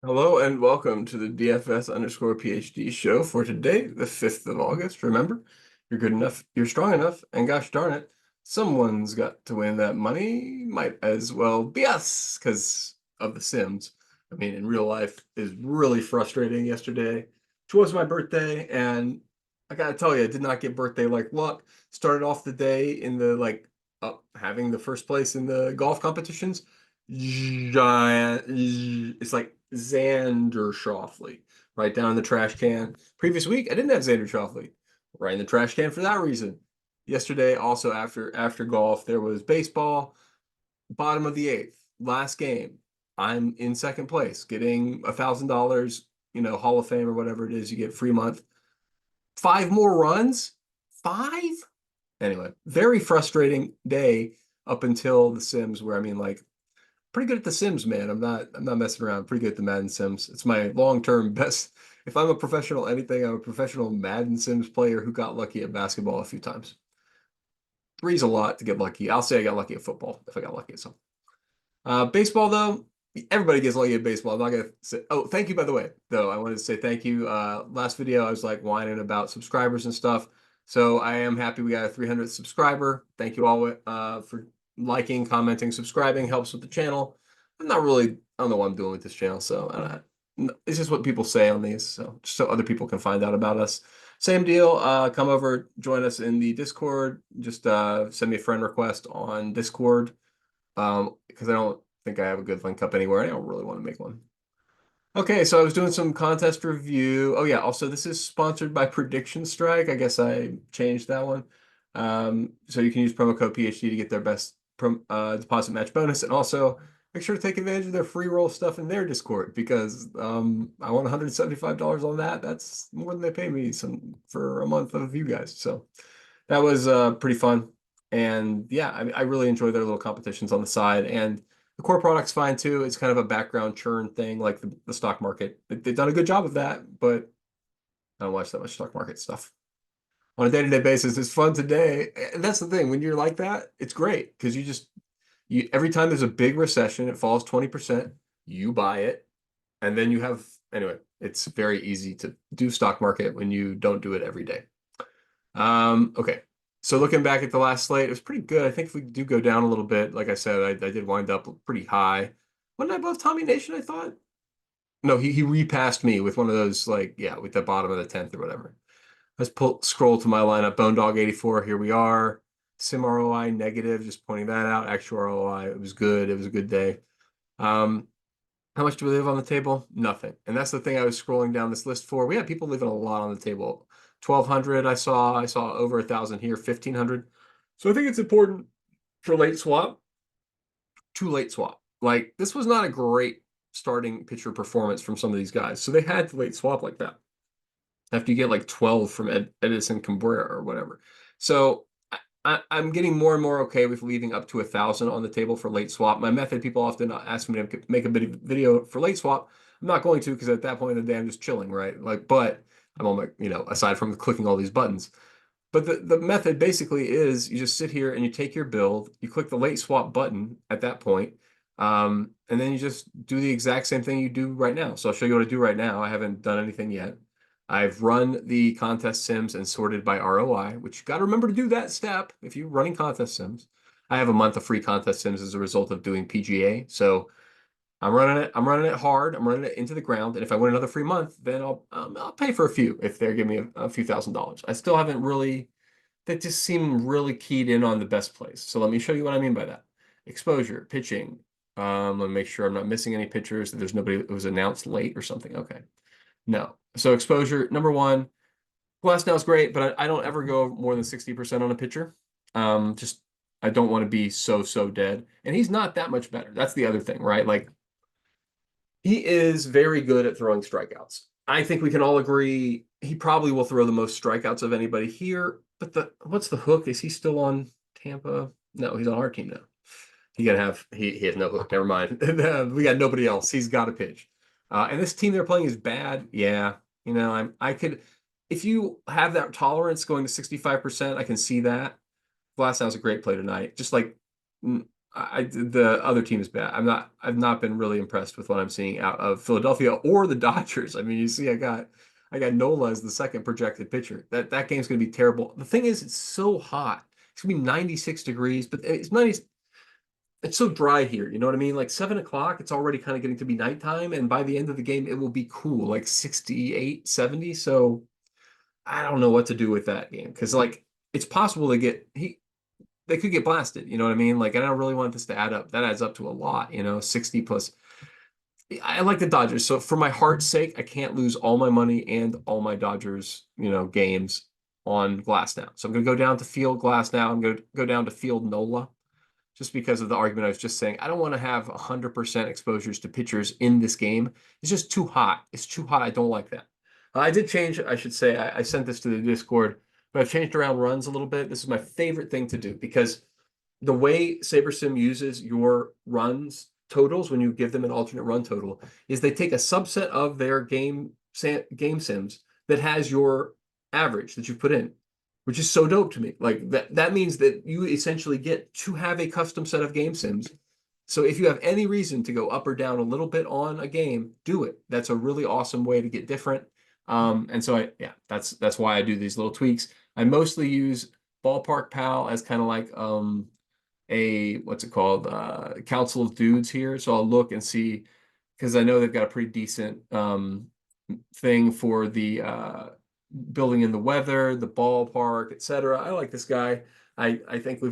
Hello and welcome to the DFS underscore PhD show for today, the 5th of August. Remember, you're good enough, you're strong enough, and gosh darn it, someone's got to win that money. Might as well be us because of The Sims. I mean, in real life is really frustrating yesterday, which was my birthday, and I gotta tell you, I did not get birthday like luck. Started off the day in the having the first place in the golf competitions. Giant, it's like Xander Schauffele right down in the trash can. Previous week, I didn't have Xander Schauffele right in the trash can for that reason. Yesterday, also after golf, there was baseball, bottom of the eighth, last game. I'm in second place, getting $1,000, Hall of Fame or whatever it is. You get free month. Five more runs? Five? Anyway, very frustrating day up until The Sims, where I mean, like, pretty good at The Sims, man. I'm not messing around. Pretty good at the Madden Sims. It's my long-term best. If I'm a professional anything, I'm a professional Madden Sims player who got lucky at basketball a few times. Three's a lot to get lucky. I'll say I got lucky at football if I got lucky at something. Baseball though, everybody gets lucky at baseball. I'm not gonna say. Oh, thank you by the way. Though I wanted to say thank you. Last video I was like whining about subscribers and stuff. So I am happy we got a 300th subscriber. Thank you all for liking, commenting, subscribing. Helps with the channel. I don't know what I'm doing with this channel. So it's just what people say on these. So just so other people can find out about us. Same deal. Come over, join us in the Discord. Just send me a friend request on Discord. Because I don't think I have a good link up anywhere. I don't really want to make one. Okay, so I was doing some contest review. Oh yeah, also this is sponsored by PredictionStrike. I guess I changed that one. So you can use promo code PhD to get their best deposit match bonus, and also make sure to take advantage of their free roll stuff in their Discord because I want $175 on that. That's more than they pay me for a month of you guys. So that was pretty fun. And yeah, I really enjoy their little competitions on the side. And the core product's fine too. It's kind of a background churn thing, like the stock market. They've done a good job of that, but I don't watch that much stock market stuff. On a day-to-day basis, it's fun today. And that's the thing. When you're like that, it's great because you every time there's a big recession, it falls 20%, you buy it, and then you have anyway, it's very easy to do stock market when you don't do it every day. Okay. So looking back at the last slate, it was pretty good. I think if we do go down a little bit, like I said, I did wind up pretty high. Wasn't I above Tommy Nation, I thought? No, he repassed me with one of those, like, yeah, with the bottom of the 10th or whatever. Let's scroll to my lineup. Bone Dog 84, here we are. Sim ROI negative, just pointing that out. Actual ROI, it was good. It was a good day. Um, how much do we leave on the table? Nothing. And that's the thing I was scrolling down this list for. We had people leaving a lot on the table. 1,200 I saw over 1,000 here, 1,500. So I think it's important for late swap to late swap. Like this was not a great starting pitcher performance from some of these guys. So they had to late swap like that after you get like 12 from Edison Cabrera or whatever. So I'm getting more and more okay with leaving up to 1,000 on the table for late swap. My method, people often ask me to make a video for late swap. I'm not going to because at that point in the day, I'm just chilling, right? Like, but I'm on my, aside from clicking all these buttons. But the method basically is you just sit here and you take your build, you click the late swap button at that point, and then you just do the exact same thing you do right now. So I'll show you what I do right now. I haven't done anything yet. I've run the contest sims and sorted by ROI, which you got to remember to do that step if you're running contest sims. I have a month of free contest sims as a result of doing PGA. So I'm running it hard. I'm running it into the ground. And if I win another free month, then I'll pay for a few if they're giving me a few $1,000s. I still haven't really, that just seem really keyed in on the best place. So let me show you what I mean by that. Exposure, pitching. Let me make sure I'm not missing any pitchers. That there's nobody that was announced late or something. Okay. No. So exposure, number one, Glasnow is great, but I don't ever go more than 60% on a pitcher. Just I don't want to be so dead. And he's not that much better. That's the other thing, right? Like he is very good at throwing strikeouts. I think we can all agree he probably will throw the most strikeouts of anybody here. But what's the hook? Is he still on Tampa? No, he's on our team now. He has no hook. Never mind. We got nobody else. He's got to pitch. And this team they're playing is bad. Yeah, I could if you have that tolerance going to 65%, I can see that. Glasnow's a great play tonight. Just like the other team is bad. I've not been really impressed with what I'm seeing out of Philadelphia or the Dodgers. I mean, you see, I got Nola as the second projected pitcher. That game's gonna be terrible. The thing is, it's so hot. It's gonna be 96 degrees, but it's so dry here. You know what I mean? Like 7 o'clock, it's already kind of getting to be nighttime, and by the end of the game, it will be cool, like 68, 70. So I don't know what to do with that game because like it's possible to get they could get blasted. You know what I mean? Like I don't really want this to add up. That adds up to a lot. 60 plus. I like the Dodgers, so for my heart's sake, I can't lose all my money and all my Dodgers, games on Glasnow. So I'm going to go down to field Glasnow. I'm going to go down to field Nola just because of the argument I was just saying. I don't want to have 100% exposures to pitchers in this game. It's just too hot. It's too hot. I don't like that. I did change, I should say, I sent this to the Discord, but I've changed around runs a little bit. This is my favorite thing to do because the way SaberSim uses your runs totals when you give them an alternate run total is they take a subset of their game sims that has your average that you've put in, which is so dope to me. Like that means that you essentially get to have a custom set of game sims. So if you have any reason to go up or down a little bit on a game, do it. That's a really awesome way to get different. And so that's why I do these little tweaks. I mostly use Ballpark Pal as kind of like a what's it called, council of dudes here. So I'll look and see because I know they've got a pretty decent thing for the building in the weather, the ballpark, etc. I like this guy. I think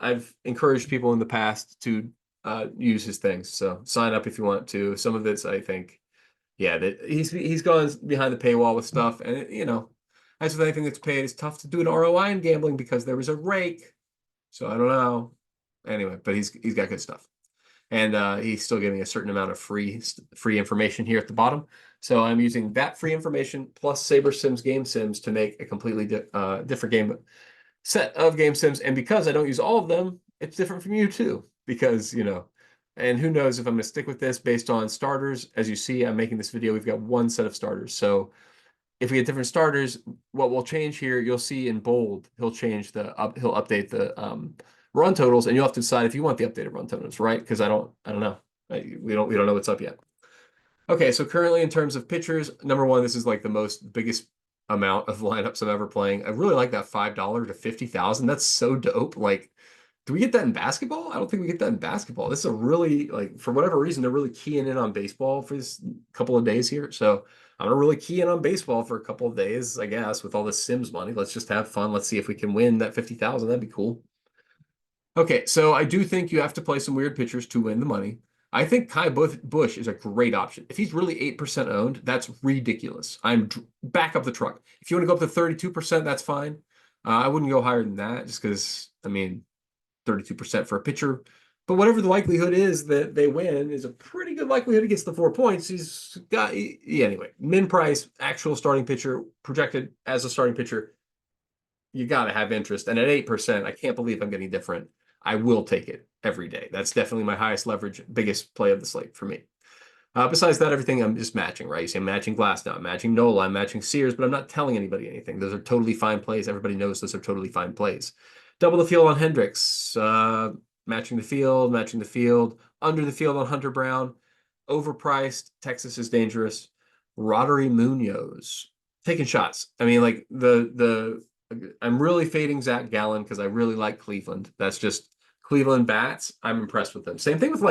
I've encouraged people in the past to use his things. So sign up if you want to. Some of this I think, yeah, that he's gone behind the paywall with stuff, and as with anything that's paid, it's tough to do an ROI in gambling because there was a rake. So I don't know. Anyway, but he's got good stuff, and he's still giving a certain amount of free information here at the bottom. So I'm using that free information plus SaberSim's game sims to make a completely different game set of game sims. And because I don't use all of them, it's different from you too. Because and who knows if I'm going to stick with this based on starters. As you see, I'm making this video. We've got one set of starters. So if we get different starters, what will change here, you'll see in bold, he'll update the run totals, and you'll have to decide if you want the updated run totals, right? Because I don't know. We don't know what's up yet. Okay, so currently in terms of pitchers, number one, this is like the biggest amount of lineups I'm ever playing. I really like that $5 to 50,000. That's so dope. Like, do we get that in basketball? I don't think we get that in basketball. This is a really, like, for whatever reason, they're really keying in on baseball for this couple of days here. So I'm gonna really key in on baseball for a couple of days, I guess, with all this Sims money. Let's just have fun. Let's see if we can win that 50,000. That'd be cool. Okay, so I do think you have to play some weird pitchers to win the money. I think Kai Bush is a great option. If he's really 8% owned, that's ridiculous. I'm back up the truck. If you want to go up to 32%, that's fine. I wouldn't go higher than that just because, I mean, 32% for a pitcher. But whatever the likelihood is that they win is a pretty good likelihood he gets the 4 points. Anyway, min price, actual starting pitcher, projected as a starting pitcher. You got to have interest. And at 8%, I can't believe I'm getting different. I will take it every day. That's definitely my highest leverage, biggest play of the slate for me. Besides that, everything I'm just matching, right? You see, I'm matching Glasnow, I'm matching Nola, I'm matching Sears, but I'm not telling anybody anything. Those are totally fine plays. Everybody knows those are totally fine plays. Double the field on Hendricks, matching the field, under the field on Hunter Brown, overpriced, Texas is dangerous. Roddery Munoz, taking shots. I mean, like I'm really fading Zach Gallen because I really like Cleveland. That's just Cleveland bats. I'm impressed with them. Same thing with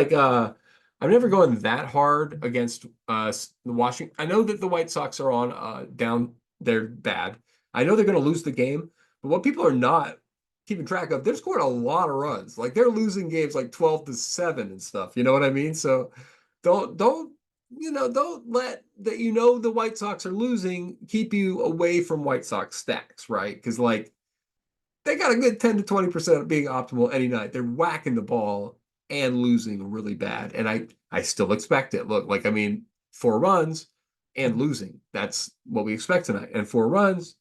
I'm never going that hard against the Washington. I know that the White Sox are on down. They're bad. I know they're going to lose the game, but what people are not keeping track of, they're scoring a lot of runs. Like they're losing games like 12-7 and stuff. You know what I mean? So don't let that the White Sox are losing keep you away from White Sox stacks, right? Because like they got a good 10 to 20% of being optimal any night. They're whacking the ball and losing really bad. And I still expect it. Look, like I mean, 4 runs and losing. That's what we expect tonight. And 4 runs,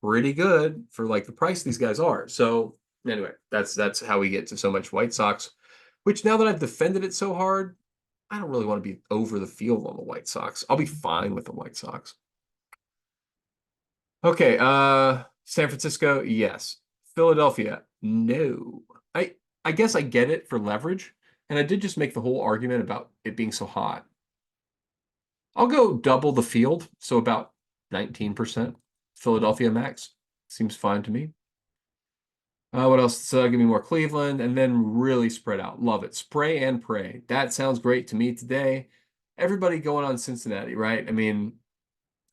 pretty good for like the price these guys are. So anyway, that's how we get to so much White Sox, which now that I've defended it so hard, I don't really want to be over the field on the White Sox. I'll be fine with the White Sox. Okay, San Francisco, yes. Philadelphia, no. I I guess I get it for leverage. And I did just make the whole argument about it being so hot. I'll go double the field, so about 19%. Philadelphia max. Seems fine to me. What else? Give me more Cleveland, and then really spread out. Love it. Spray and pray. That sounds great to me today. Everybody going on Cincinnati, right? I mean,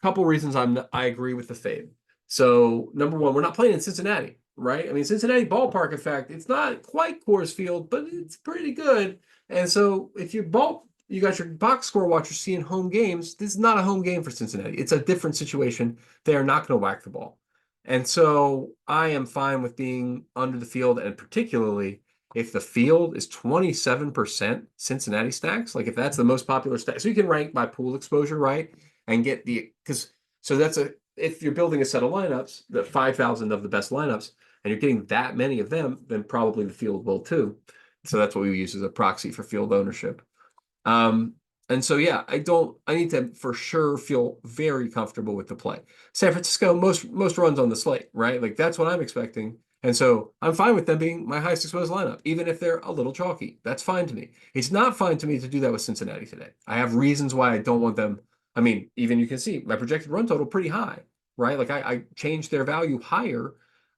couple reasons I agree with the fade. So number one, we're not playing in Cincinnati, right? I mean, Cincinnati ballpark, in fact, it's not quite Coors Field, but it's pretty good. And so if you got your box score watcher seeing home games, this is not a home game for Cincinnati. It's a different situation. They are not going to whack the ball. And so I am fine with being under the field, and particularly if the field is 27% Cincinnati stacks, like if that's the most popular stack. So you can rank by pool exposure, right? And get if you're building a set of lineups, the 5,000 of the best lineups, and you're getting that many of them, then probably the field will too. So that's what we use as a proxy for field ownership. And so, yeah, I need to for sure feel very comfortable with the play. San Francisco, most runs on the slate, right? Like that's what I'm expecting. And so I'm fine with them being my highest exposed lineup, even if they're a little chalky. That's fine to me. It's not fine to me to do that with Cincinnati today. I have reasons why I don't want them. I mean, even you can see my projected run total pretty high, right? Like I changed their value higher.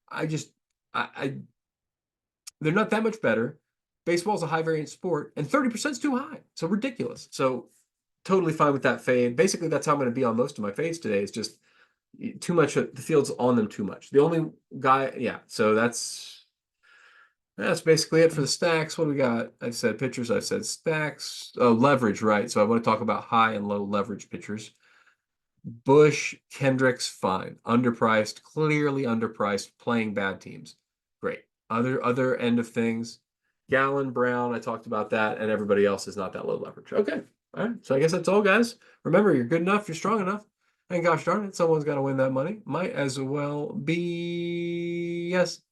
I just I they're not that much better. Baseball's a high variance sport, and 30% is too high. So ridiculous. So totally fine with that fade. Basically, that's how I'm going to be on most of my fades today. Is just too much. The field's on them too much. The only guy, yeah. So that's basically it for the stacks. What do we got? I've said pitchers. I've said stacks. Oh, leverage, right? So I want to talk about high and low leverage pitchers. Bush, Hendricks, fine. Underpriced, clearly underpriced, playing bad teams. Great. Other end of things. Gallen, Brown, I talked about that, and everybody else is not that low leverage. Okay. All right. So I guess that's all, guys. Remember, you're good enough, you're strong enough. And gosh darn it, someone's got to win that money. Might as well be yes.